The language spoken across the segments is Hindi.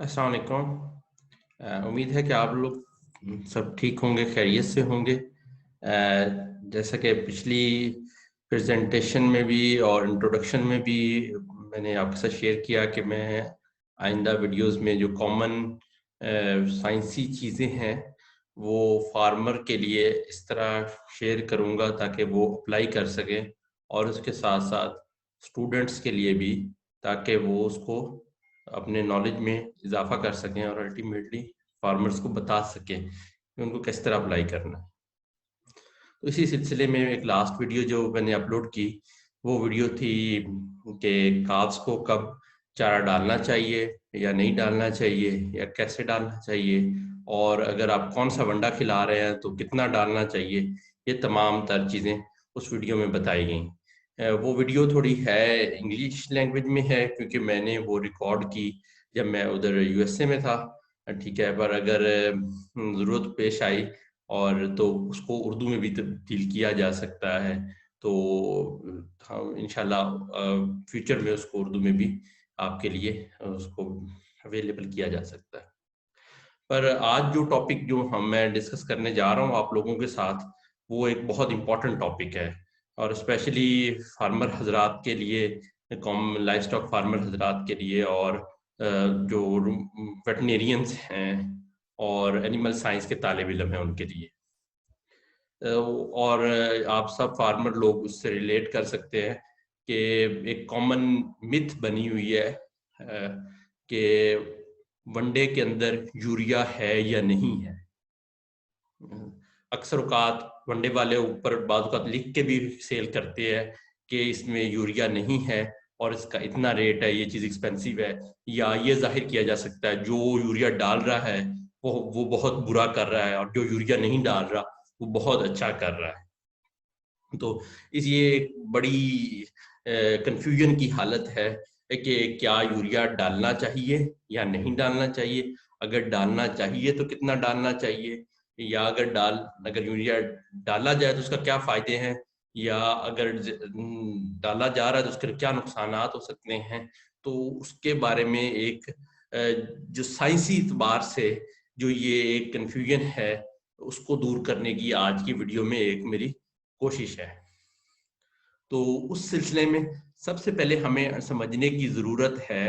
अस्सलाम वालेकुम। उम्मीद है कि आप लोग सब ठीक होंगे, खैरियत से होंगे। जैसा कि पिछली प्रेजेंटेशन में भी और इंट्रोडक्शन में भी मैंने आपके साथ शेयर किया कि मैं आइंदा वीडियोस में जो कॉमन साइंसी चीज़ें हैं वो फार्मर के लिए इस तरह शेयर करूँगा ताकि वो अप्लाई कर सकें, और उसके साथ साथ स्टूडेंट्स के लिए भी, ताकि वो उसको अपने नॉलेज में इजाफा कर सकें और अल्टीमेटली फार्मर्स को बता सकें कि उनको किस तरह अप्लाई करना है। तो इसी सिलसिले में एक लास्ट वीडियो जो मैंने अपलोड की, वो वीडियो थी कि काव्स को कब चारा डालना चाहिए या नहीं डालना चाहिए या कैसे डालना चाहिए, और अगर आप कौन सा वंडा खिला रहे हैं तो कितना डालना चाहिए। ये तमाम तर चीज़ें उस वीडियो में बताई गई। वो वीडियो थोड़ी है इंग्लिश लैंग्वेज में है क्योंकि मैंने वो रिकॉर्ड की जब मैं उधर यूएसए में था। ठीक है, पर अगर ज़रूरत पेश आई और तो उसको उर्दू में भी तब्दील किया जा सकता है, तो हम इंशाल्लाह फ्यूचर में उसको उर्दू में भी आपके लिए उसको अवेलेबल किया जा सकता है। पर आज जो टॉपिक जो मैं डिस्कस करने जा रहा हूँ आप लोगों के साथ, वो एक बहुत इम्पोर्टेंट टॉपिक है, और स्पेशली फार्मर हजरात के लिए, कॉम लाइफ स्टॉक फार्मर हजरात के लिए, और जो वेटनेरियंस हैं और एनिमल साइंस के तालिब इल्म हैं उनके लिए। और आप सब फार्मर लोग उससे रिलेट कर सकते हैं कि एक कॉमन मिथ बनी हुई है कि वनडे के अंदर यूरिया है या नहीं है। अक्सर औकात वनडे वाले ऊपर बाद औकात लिख के भी सेल करते हैं कि इसमें यूरिया नहीं है और इसका इतना रेट है, ये चीज़ एक्सपेंसिव है, या ये जाहिर किया जा सकता है जो यूरिया डाल रहा है वो बहुत बुरा कर रहा है, और जो यूरिया नहीं डाल रहा वो बहुत अच्छा कर रहा है। तो इस ये एक बड़ी कंफ्यूजन की हालत है कि क्या यूरिया डालना चाहिए या नहीं डालना चाहिए, अगर डालना चाहिए तो कितना डालना चाहिए, या अगर यूरिया डाला जाए तो उसका क्या फायदे हैं, या अगर डाला जा रहा है तो उसके क्या नुकसानात हो सकते हैं। तो उसके बारे में एक जो साइंसी एतबार से जो ये एक कंफ्यूजन है, उसको दूर करने की आज की वीडियो में एक मेरी कोशिश है। तो उस सिलसिले में सबसे पहले हमें समझने की ज़रूरत है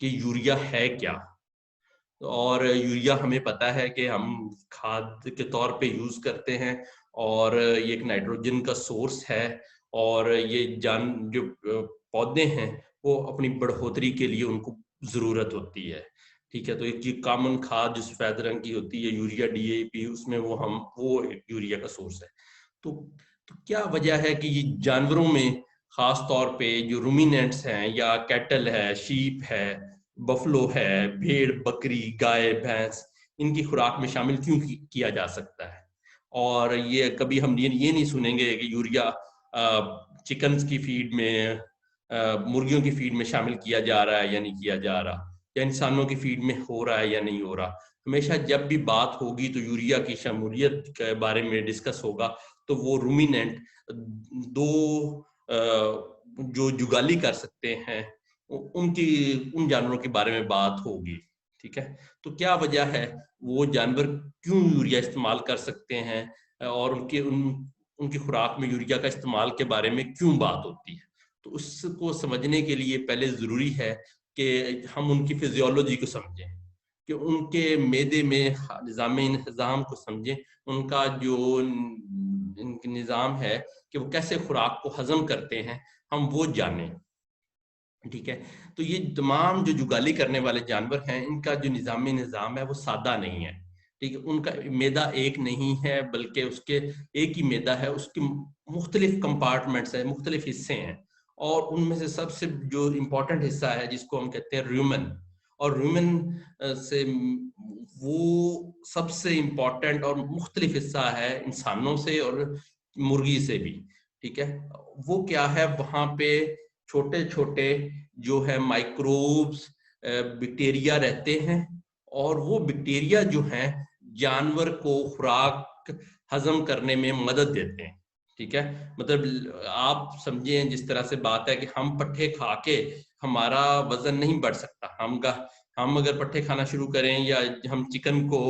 कि यूरिया है क्या। और यूरिया हमें पता है कि हम खाद के तौर पे यूज़ करते हैं, और ये एक नाइट्रोजन का सोर्स है, और ये जो पौधे हैं वो अपनी बढ़ोतरी के लिए उनको ज़रूरत होती है। ठीक है, तो एक ये कॉमन खाद जो सफ़ेद रंग की होती है यूरिया डीएपी, उसमें वो यूरिया का सोर्स है। तो क्या वजह है कि ये जानवरों में खास तौर पे जो रूमिनेंट्स हैं या कैटल है, शीप है, बफलो है, भेड़, बकरी, गाय, भैंस, इनकी खुराक में शामिल क्यों किया जा सकता है। और ये कभी हम ये नहीं सुनेंगे कि यूरिया चिकन्स की फीड में, मुर्गियों की फीड में शामिल किया जा रहा है या नहीं किया जा रहा, या इंसानों की फीड में हो रहा है या नहीं हो रहा। हमेशा जब भी बात होगी तो यूरिया की शमूलियत के बारे में डिस्कस होगा, तो वो रूमिनेंट दो जो जुगाली कर सकते हैं उनकी उन जानवरों के बारे में बात होगी। ठीक है, तो क्या वजह है वो जानवर क्यों यूरिया इस्तेमाल कर सकते हैं, और उनकी खुराक में यूरिया का इस्तेमाल के बारे में क्यों बात होती है। तो उसको समझने के लिए पहले ज़रूरी है कि हम उनकी फिजियोलॉजी को समझें, कि उनके मेदे में निज़ाम इंतज़ाम को समझें, उनका जो निज़ाम है कि वो कैसे खुराक को हज़म करते हैं, हम वो जानें। ठीक है, तो ये तमाम जो जुगाली करने वाले जानवर हैं, इनका जो निज़ाम है वो सादा नहीं है। ठीक है, उनका मैदा एक नहीं है, बल्कि उसके एक ही मैदा है, उसके मुख्तलिफ कंपार्टमेंट्स हैं, मुख्तलिफ हिस्से हैं, और उनमें से सबसे जो इम्पोर्टेंट हिस्सा है जिसको हम कहते हैं रूमेन, और रूमेन से वो सबसे इम्पोर्टेंट और मुख्तलिफ हिस्सा है इंसानों से और मुर्गी से भी। ठीक है, वो क्या है, वहाँ पे छोटे छोटे जो है माइक्रोब्स, बैक्टीरिया रहते हैं, और वो बैक्टीरिया जो हैं जानवर को खुराक हजम करने में मदद देते हैं। ठीक है, मतलब आप समझें जिस तरह से बात है कि हम पट्ठे खा के हमारा वजन नहीं बढ़ सकता, हम अगर पट्टे खाना शुरू करें या हम चिकन को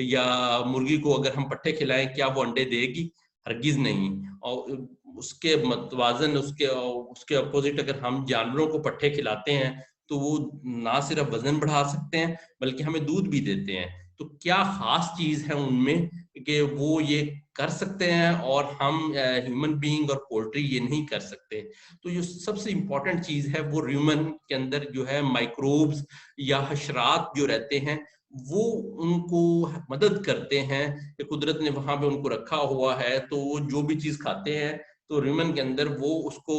या मुर्गी को अगर हम पट्टे खिलाएं, क्या वो अंडे देगी? हरगिज नहीं। और उसके मतवाजन उसके उसके अपोजिट अगर हम जानवरों को पट्टे खिलाते हैं तो वो ना सिर्फ वजन बढ़ा सकते हैं बल्कि हमें दूध भी देते हैं। तो क्या खास चीज है उनमें कि वो ये कर सकते हैं और हम ह्यूमन बीइंग और पोल्ट्री ये नहीं कर सकते? तो जो सबसे इम्पोर्टेंट चीज है वो ह्यूमन के अंदर जो है माइक्रोब्स या हशरात जो रहते हैं वो उनको मदद करते हैं कि कुदरत ने वहां पे उनको रखा हुआ है, तो वो जो भी चीज खाते हैं तो ह्यूमन के अंदर वो उसको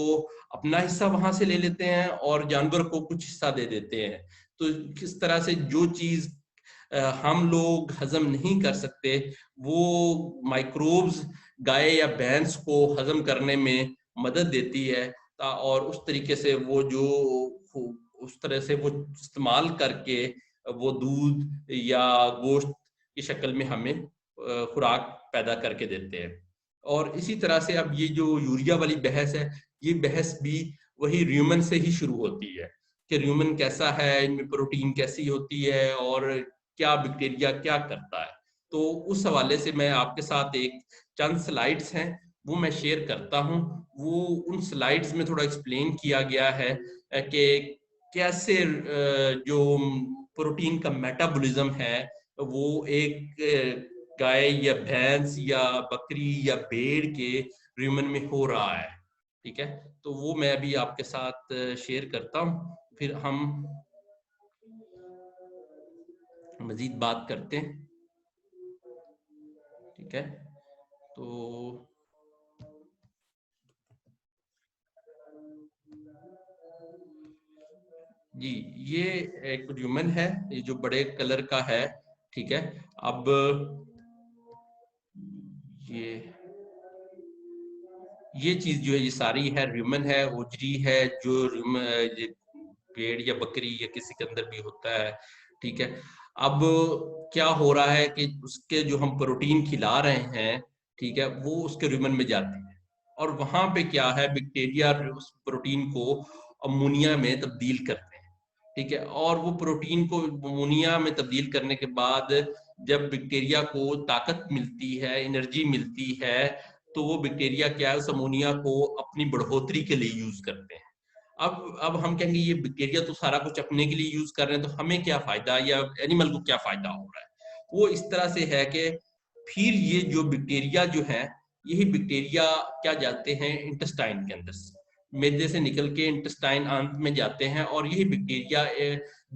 अपना हिस्सा वहां से ले लेते हैं और जानवर को कुछ हिस्सा दे देते हैं। तो किस तरह से जो चीज हम लोग हजम नहीं कर सकते वो माइक्रोब्स गाय या भैंस को हजम करने में मदद देती है। और उस तरीके से वो जो उस तरह से वो इस्तेमाल करके वो दूध या गोश्त की शक्ल में हमें खुराक पैदा करके देते हैं। और इसी तरह से अब ये जो यूरिया वाली बहस है, ये बहस भी वही र्यूमन से ही शुरू होती है कि र्यूमन कैसा है, इनमें प्रोटीन कैसी होती है और क्या बैक्टीरिया क्या करता है। तो उस हवाले से मैं आपके साथ एक चंद स्लाइड्स हैं वो मैं शेयर करता हूँ। वो उन स्लाइड्स में थोड़ा एक्सप्लेन किया गया है कि कैसे जो प्रोटीन का मेटाबॉलिज्म है वो एक गाय या भैंस या बकरी या भेड़ के र्यूमन में हो रहा है। ठीक है, तो वो मैं अभी आपके साथ शेयर करता हूँ, फिर हम मजीद बात करते हैं। ठीक है, तो जी ये एक ह्यूमन है, ये जो बड़े कलर का है। ठीक है, अब ये चीज जो है ये सारी है ह्यूमन है, उजरी है जो भेड़ या बकरी या किसी के अंदर भी होता है। ठीक है, अब क्या हो रहा है कि उसके जो हम प्रोटीन खिला रहे हैं, ठीक है, वो उसके ह्यूमन में जाती है और वहां पे क्या है बैक्टीरिया उस प्रोटीन को अमोनिया में तब्दील करते हैं। ठीक है, और वो प्रोटीन को अमोनिया में तब्दील करने के बाद जब बैक्टीरिया को ताकत मिलती है, एनर्जी मिलती है, तो वो बैक्टीरिया क्या है उस अमोनिया को अपनी बढ़ोतरी के लिए यूज करते हैं। अब हम कहेंगे ये बैक्टीरिया तो सारा कुछ अपने के लिए यूज कर रहे हैं, तो हमें क्या फायदा या एनिमल को क्या फायदा हो रहा है? वो इस तरह से है कि फिर ये जो बैक्टीरिया जो है, यही बैक्टीरिया क्या जाते हैं इंटेस्टाइन के अंदर से, मैदे से निकल के इंटेस्टाइन अंत में जाते हैं और यही बैक्टीरिया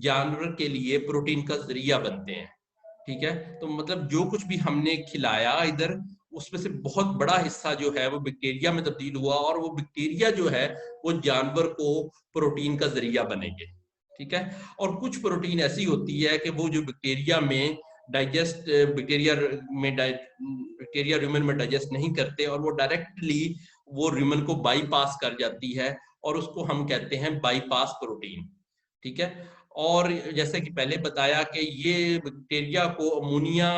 जानवर के लिए प्रोटीन का जरिया बनते हैं। ठीक है, तो मतलब जो कुछ भी हमने खिलाया इधर, उसमें से बहुत बड़ा हिस्सा जो है वो बैक्टीरिया में तब्दील हुआ और वो बैक्टीरिया जो है वो जानवर को प्रोटीन का जरिया बनेंगे। ठीक है, और कुछ प्रोटीन ऐसी होती है कि वो जो बैक्टीरिया में डाइजेस्ट बैक्टीरिया र्यूमन में डाइजेस्ट नहीं करते और वो डायरेक्टली वो र्यूमन को बाईपास कर जाती है और उसको हम कहते हैं बाईपास प्रोटीन। ठीक है, और जैसे कि पहले बताया कि ये बैक्टीरिया को अमोनिया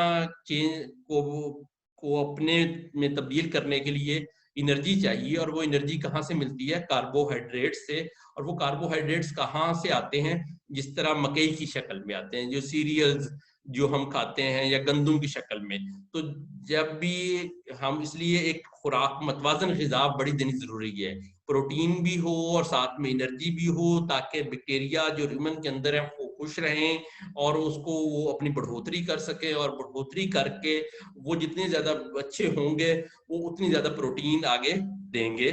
चेंज को अपने में तब्दील करने के लिए एनर्जी चाहिए, और वो एनर्जी कहाँ से मिलती है? कार्बोहाइड्रेट से। और वो कार्बोहाइड्रेट्स कहाँ से आते हैं? जिस तरह मकई की शक्ल में आते हैं, जो सीरियल्स जो हम खाते हैं, या गंदम की शक्ल में। तो जब भी हम, इसलिए एक खुराक मतवाजन ग़िज़ा बड़ी देनी जरूरी है, प्रोटीन भी हो और साथ में एनर्जी भी हो, ताकि बैक्टीरिया जो ह्यूमन के अंदर है वो खुश रहें और उसको वो अपनी बढ़ोतरी कर सके, और बढ़ोतरी करके वो जितने ज्यादा अच्छे होंगे वो उतनी ज्यादा प्रोटीन आगे देंगे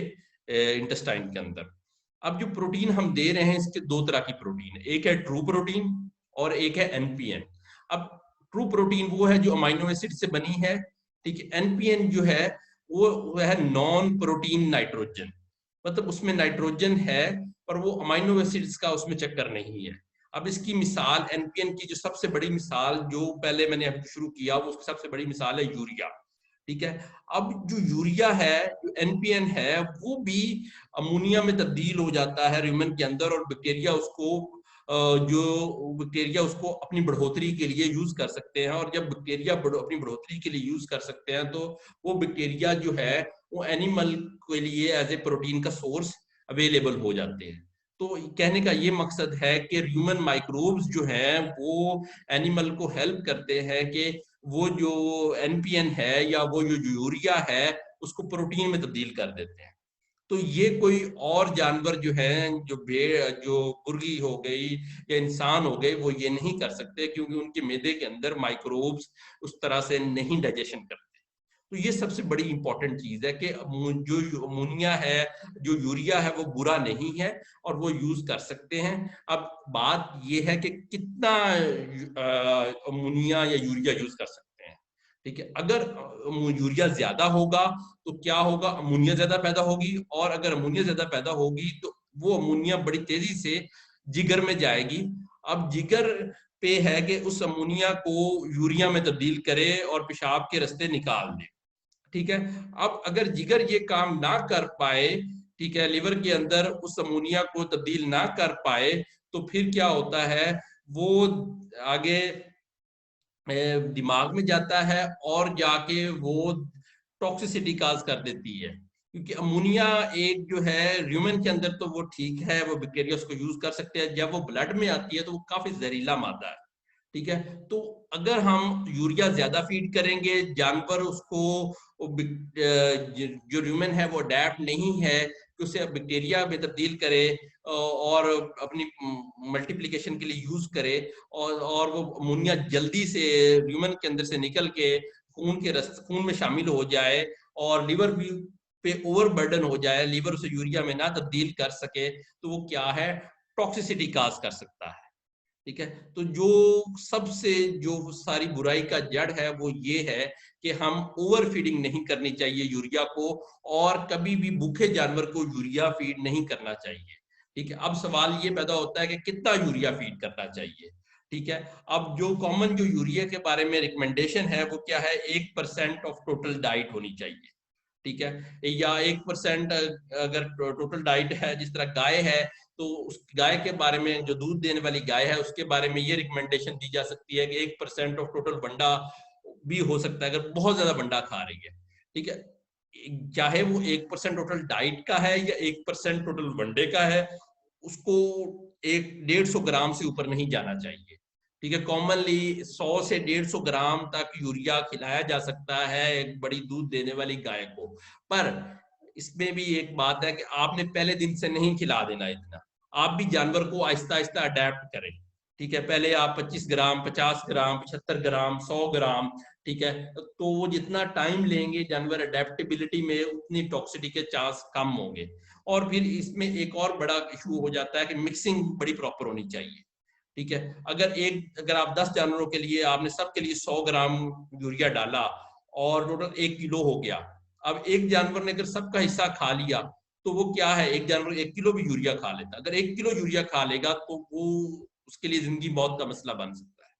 इंटेस्टाइन के अंदर। अब जो प्रोटीन हम दे रहे हैं, इसके दो तरह की प्रोटीन है, एक है ट्रू प्रोटीन और एक है एनपीएन। अब ट्रू प्रोटीन वो है जो अमाइनो एसिड से बनी है। ठीक है, एनपीएन जो है वो है नॉन प्रोटीन नाइट्रोजन, मतलब उसमें नाइट्रोजन है पर वो अमाइनो एसिड्स का उसमें चक्कर नहीं है। अब इसकी मिसाल एनपीएन की जो सबसे बड़ी मिसाल जो पहले मैंने शुरू किया, वो उसकी सबसे बड़ी मिसाल है यूरिया। ठीक है, अब जो यूरिया है, जो एनपीएन है, वो भी अमोनिया में तब्दील हो जाता है ह्यूमन के अंदर, और बैक्टीरिया उसको जो बैक्टीरिया उसको अपनी बढ़ोतरी के लिए यूज कर सकते हैं। और जब बैक्टीरिया अपनी बढ़ोतरी के लिए यूज कर सकते हैं, तो वो बैक्टीरिया जो है वो एनिमल के लिए एज ए प्रोटीन का सोर्स अवेलेबल हो जाते हैं। तो कहने का ये मकसद है कि ह्यूमन माइक्रोब्स जो हैं वो एनिमल को हेल्प करते हैं कि वो जो एनपीएन है या वो जो यूरिया है उसको प्रोटीन में तब्दील कर देते हैं। तो ये कोई और जानवर जो है, जो भेड़, जो मुर्गी हो गई या इंसान हो गए, वो ये नहीं कर सकते क्योंकि उनके मैदे के अंदर माइक्रोब्स उस तरह से नहीं डाइजेशन करते। तो ये सबसे बड़ी इंपॉर्टेंट चीज है कि जो अमोनिया है, जो यूरिया है, वो बुरा नहीं है और वो यूज कर सकते हैं। अब बात ये है कि कितना अमोनिया या यूरिया यूज कर सकते हैं। ठीक है, अगर यूरिया ज्यादा होगा तो क्या होगा, अमोनिया ज्यादा पैदा होगी, और अगर अमोनिया ज्यादा पैदा होगी तो वो अमोनिया बड़ी तेजी से जिगर में जाएगी। अब जिगर पे है कि उस अमोनिया को यूरिया में तब्दील करे और पेशाब के रास्ते निकाल दे। ठीक है, अब अगर जिगर ये काम ना कर पाए, ठीक है, लिवर के अंदर उस अमोनिया को तब्दील ना कर पाए, तो फिर क्या होता है, वो आगे दिमाग में जाता है और जाके वो टॉक्सिसिटी काज कर देती है। क्योंकि अमोनिया एक जो है ह्यूमन के अंदर तो वो ठीक है, वो बैक्टीरिया उसको यूज कर सकते हैं, जब वो ब्लड में आती है तो वो काफी जहरीला मादा है। ठीक है, तो अगर हम यूरिया ज्यादा फीड करेंगे, जानवर उसको जो ह्यूमन है वो अडेप्ट नहीं है कि उसे बैक्टीरिया में तब्दील करे और अपनी मल्टीप्लिकेशन के लिए यूज करे, और वो अमोनिया जल्दी से ह्यूमन के अंदर से निकल के खून में शामिल हो जाए और लिवर भी पे ओवर बर्डन हो जाए, लिवर उसे यूरिया में ना तब्दील कर सके, तो वो क्या है, टॉक्सिसिटी काज कर सकता है। ठीक है, तो जो सबसे जो सारी बुराई का जड़ है वो ये है कि हम ओवर फीडिंग नहीं करनी चाहिए यूरिया को, और कभी भी भूखे जानवर को यूरिया फीड नहीं करना चाहिए। ठीक है, अब सवाल ये पैदा होता है कि कितना यूरिया फीड करना चाहिए। ठीक है, अब जो कॉमन जो यूरिया के बारे में रिकमेंडेशन है वो क्या है, 1% ऑफ टोटल डाइट होनी चाहिए। ठीक है, या 1% अगर टोटल डाइट है, जिस तरह गाय है, तो उस गाय के बारे में, जो दूध देने वाली गाय है, उसके बारे में ये रिकमेंडेशन दी जा सकती है कि 1% ऑफ टोटल बंडा भी हो सकता है अगर बहुत ज्यादा बंडा खा रही है। ठीक है, चाहे वो 1% टोटल डाइट का है या 1% टोटल वनडे का है, उसको 150 ग्राम से ऊपर नहीं जाना चाहिए। ठीक है, कॉमनली 100 से 150 ग्राम तक यूरिया खिलाया जा सकता है एक बड़ी दूध देने वाली गाय को। पर इसमें भी एक बात है कि आपने पहले दिन से नहीं खिला देना इतना, आप भी जानवर को आहिस्ता आहिस्ता अडेप्ट करें। ठीक है, पहले आप 25 ग्राम, 50 ग्राम, 75 ग्राम, 100 ग्राम, ठीक है, तो वो जितना टाइम लेंगे जानवर अडेप्टेबिलिटी में, उतनी टॉक्सिटी के चांस कम होंगे। और फिर इसमें एक और बड़ा इशू हो जाता है कि मिक्सिंग बड़ी प्रॉपर होनी चाहिए। ठीक है, अगर आप 10 जानवरों के लिए आपने सबके लिए 100 ग्राम यूरिया डाला और टोटल 1 किलो हो गया। अब एक जानवर ने अगर सबका हिस्सा खा लिया तो वो क्या है, एक जानवर 1 किलो भी यूरिया खा लेता, अगर 1 किलो यूरिया खा लेगा तो वो उसके लिए जिंदगी मौत का मसला बन सकता है।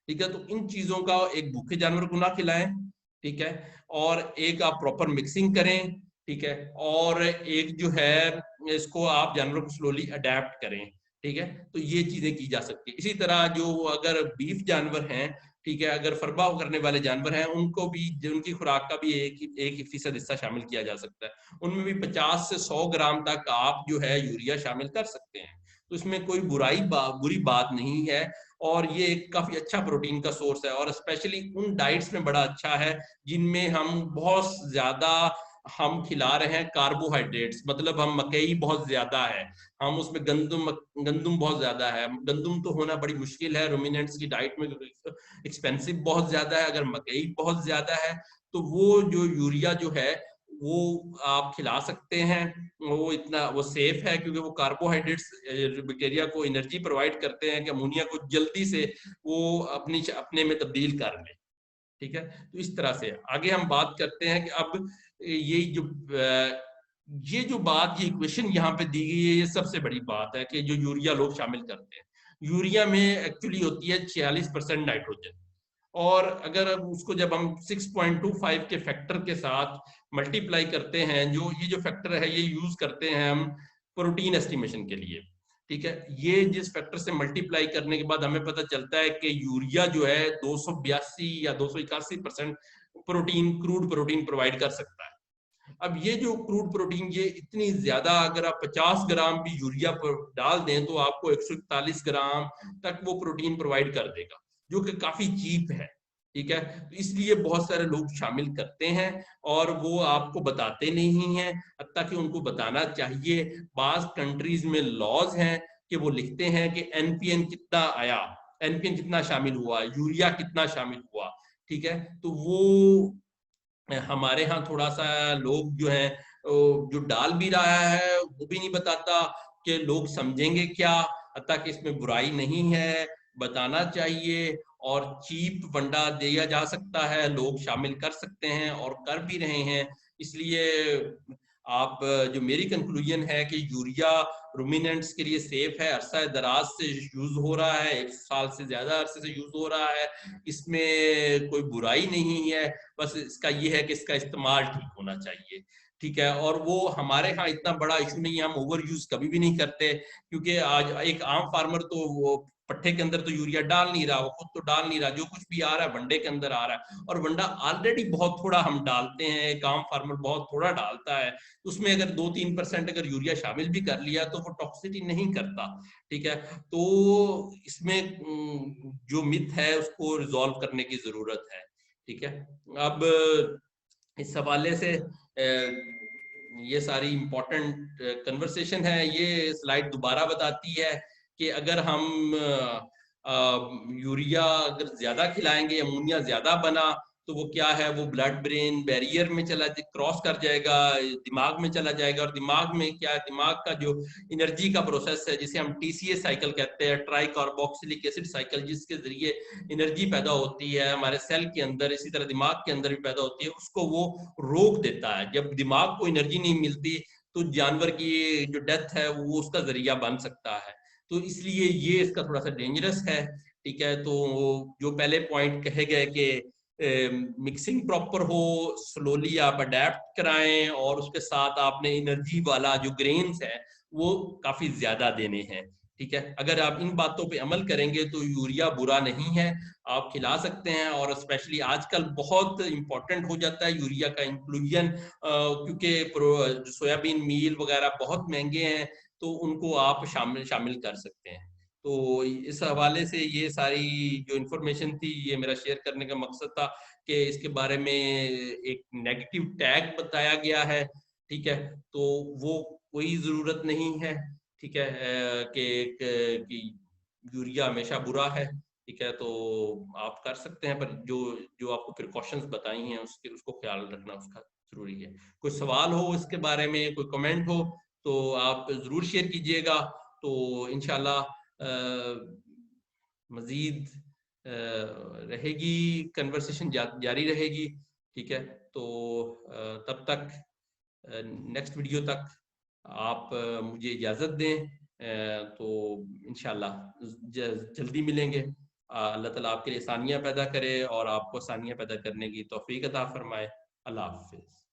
ठीक है, तो इन चीजों का एक भूखे जानवर को ना खिलाएं। ठीक है, और एक आप प्रॉपर मिक्सिंग करें। ठीक है, और एक जो है इसको आप जानवर को स्लोली अडेप्ट करें। ठीक है, तो ये चीजें की जा सकती है। इसी तरह जो अगर बीफ जानवर हैं, ठीक है, अगर फरबा करने वाले जानवर हैं, उनको भी उनकी खुराक का भी 1% हिस्सा शामिल किया जा सकता है। उनमें भी 50 से 100 ग्राम तक आप जो है यूरिया शामिल कर सकते हैं। तो इसमें कोई बुरी बात नहीं है, और ये एक काफी अच्छा प्रोटीन का सोर्स है, और स्पेशली उन डाइट्स में बड़ा अच्छा है जिनमें हम बहुत ज्यादा हम खिला रहे हैं कार्बोहाइड्रेट्स, मतलब हम मकई बहुत ज्यादा है, हम उसमें गंदुम बहुत ज्यादा है। गंदुम तो होना बड़ी मुश्किल है रुमिनेंट्स की डाइट में, एक्सपेंसिव बहुत ज्यादा है। अगर मकई बहुत ज्यादा है तो वो जो यूरिया जो है वो आप खिला सकते हैं। वो सेफ है क्योंकि वो कार्बोहाइड्रेट्स बैक्टीरिया को एनर्जी प्रोवाइड करते हैं कि अमोनिया को जल्दी से वो अपने में तब्दील कर ले। ठीक है, तो इस तरह से आगे हम बात करते हैं कि अब ये जो बात, ये इक्वेशन यहाँ पे दी गई है, ये सबसे बड़ी बात है कि जो यूरिया लोग शामिल करते हैं, यूरिया में एक्चुअली होती है 46% नाइट्रोजन, और अगर उसको जब हम 6.25 के फैक्टर के साथ मल्टीप्लाई करते हैं, जो ये जो फैक्टर है ये यूज करते हैं हम प्रोटीन एस्टिमेशन के लिए। ठीक है, ये जिस फैक्टर से मल्टीप्लाई करने के बाद हमें पता चलता है कि यूरिया जो है 282 या 281% प्रोटीन, क्रूड प्रोटीन प्रोवाइड कर सकता है। अब ये जो क्रूड प्रोटीन, ये इतनी ज्यादा, अगर आप 50 ग्राम भी यूरिया पर डाल दें तो आपको 141 ग्राम तक वो प्रोटीन प्रोवाइड कर देगा, जो कि काफी चीप है। ठीक है, तो इसलिए बहुत सारे लोग शामिल करते हैं और वो आपको बताते नहीं हैं, हत्ता कि उनको बताना चाहिए। बास कंट्रीज में लॉज हैं कि वो लिखते हैं कि एनपीएन कितना आया, एनपीएन कितना शामिल हुआ, यूरिया कितना शामिल हुआ। ठीक है, तो वो हमारे यहाँ थोड़ा सा लोग जो है जो डाल भी रहा है वो भी नहीं बताता कि लोग समझेंगे क्या। हत्ता कि इसमें बुराई नहीं है, बताना चाहिए, और चीप वंडा दिया जा सकता है, लोग शामिल कर सकते हैं और कर भी रहे हैं। इसलिए आप जो मेरी कंक्लूजन है कि यूरिया रूमिनेंट्स के लिए सेफ है, अरसा दराज से यूज हो रहा है, 1 साल से ज्यादा अरसे से यूज हो रहा है, इसमें कोई बुराई नहीं है। बस इसका ये है कि इसका इस्तेमाल ठीक होना चाहिए। ठीक है, और वो हमारे यहाँ इतना बड़ा इशू नहीं है, हम ओवर यूज कभी भी नहीं करते, क्योंकि आज एक आम फार्मर तो वो पट्टे के अंदर तो यूरिया डाल नहीं रहा, वो खुद तो डाल नहीं रहा, जो कुछ भी आ रहा है वनडे के अंदर आ रहा है, और वंडा ऑलरेडी बहुत थोड़ा हम डालते हैं, एक आम फार्मर बहुत थोड़ा डालता है, उसमें अगर 2-3% अगर यूरिया शामिल भी कर लिया तो वो टॉक्सिटी नहीं करता। ठीक है, तो इसमें जो मिथ है उसको रिजॉल्व करने की जरूरत है। ठीक है, अब इस हवाले से ये सारी इंपॉर्टेंट कन्वर्सेशन है। ये स्लाइड दोबारा बताती है कि अगर हम यूरिया अगर ज्यादा खिलाएंगे, अमोनिया ज्यादा बना, तो वो क्या है, वो ब्लड ब्रेन बैरियर में चला क्रॉस कर जाएगा, दिमाग में चला जाएगा, और दिमाग में क्या, दिमाग का जो एनर्जी का प्रोसेस है जिसे हम टीसीए साइकिल कहते हैं, ट्राई कार्बोक्सिलिक एसिड साइकिल, जिसके जरिए एनर्जी पैदा होती है हमारे सेल के अंदर, इसी तरह दिमाग के अंदर भी पैदा होती है, उसको वो रोक देता है। जब दिमाग को एनर्जी नहीं मिलती तो जानवर की जो डेथ है वो उसका जरिया बन सकता है। तो इसलिए ये इसका थोड़ा सा डेंजरस है। ठीक है, तो जो पहले पॉइंट कहे गए कि मिक्सिंग प्रॉपर हो, स्लोली आप अडेप्ट कराएं, और उसके साथ आपने एनर्जी वाला जो ग्रेन्स है वो काफी ज्यादा देने हैं। ठीक है, अगर आप इन बातों पे अमल करेंगे तो यूरिया बुरा नहीं है, आप खिला सकते हैं। और स्पेशली आजकल बहुत इंपॉर्टेंट हो जाता है यूरिया का इंक्लूजन, क्योंकि सोयाबीन मील वगैरह बहुत महंगे हैं, तो उनको आप शामिल शामिल कर सकते हैं। तो इस हवाले से ये सारी जो इन्फॉर्मेशन थी ये मेरा शेयर करने का मकसद था कि इसके बारे में एक नेगेटिव टैग बताया गया है। ठीक है, तो वो कोई जरूरत नहीं है। ठीक है, कि यूरिया हमेशा बुरा है। ठीक है, तो आप कर सकते हैं, पर जो जो आपको प्रिकॉशंस बताई हैं उसके उसको ख्याल रखना उसका जरूरी है। कोई सवाल हो इसके बारे में, कोई कमेंट हो, तो आप जरूर शेयर कीजिएगा। तो इंशाल्लाह मजीद रहेगी कन्वर्सेशन, जारी रहेगी। ठीक है, तो तब तक नेक्स्ट वीडियो तक आप मुझे इजाज़त दें। तो इंशाल्लाह जल्दी मिलेंगे। अल्लाह ताला आपके लिए आसानियाँ पैदा करे और आपको आसानियाँ पैदा करने की तौफीक अता फरमाए। अल्लाह हाफिज़।